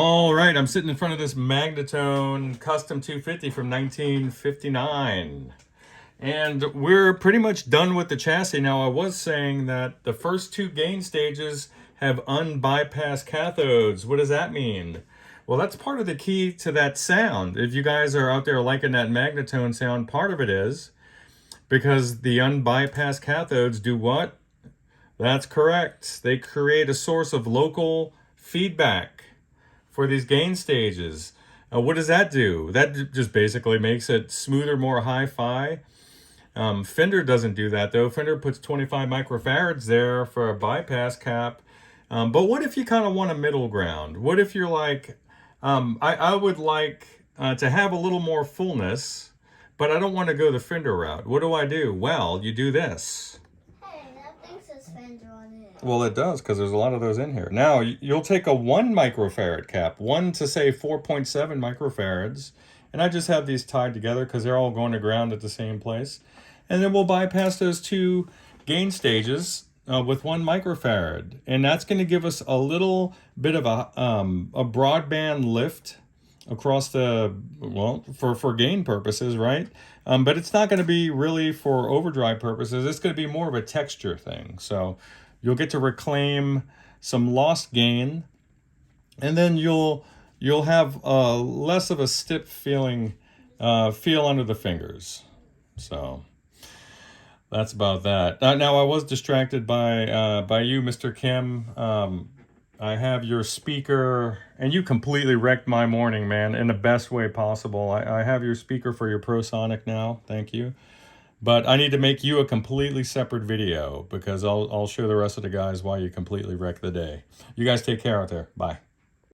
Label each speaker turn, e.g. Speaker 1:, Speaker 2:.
Speaker 1: All right, I'm sitting in front of this Magnatone Custom 250 from 1959. And we're pretty much done with the chassis. Now, I was saying that the first two gain stages have unbypassed cathodes. What does that mean? Well, that's part of the key to that sound. If you guys are out there liking that Magnatone sound, part of it is because the unbypassed cathodes do what? That's correct. They create a source of local feedback for these gain stages. What does that do? That just basically makes it smoother, more hi-fi. Fender doesn't do that though. Fender puts 25 microfarads there for a bypass cap. But what if you kind of want a middle ground? What if you're like, I would like to have a little more fullness, but I don't want to go the Fender route. What do? Well, you do this. Well, it does, because there's a lot of those in here. Now, you'll take a 1 microfarad cap, 1 to say 4.7 microfarads, and I just have these tied together because they're all going to ground at the same place. And then we'll bypass those two gain stages with 1 microfarad. And that's going to give us a little bit of a broadband lift across the, well, for gain purposes, right? But it's not going to be really for overdrive purposes. It's going to be more of a texture thing. So you'll get to reclaim some lost gain, and then you'll have less of a stiff feel under the fingers. So that's about that. Now I was distracted by you, Mr. Kim. I have your speaker, and you completely wrecked my morning, man, in the best way possible. I have your speaker for your ProSonic now. Thank you. But I need to make you a completely separate video because I'll show the rest of the guys why you completely wrecked the day. You guys take care out there. Bye.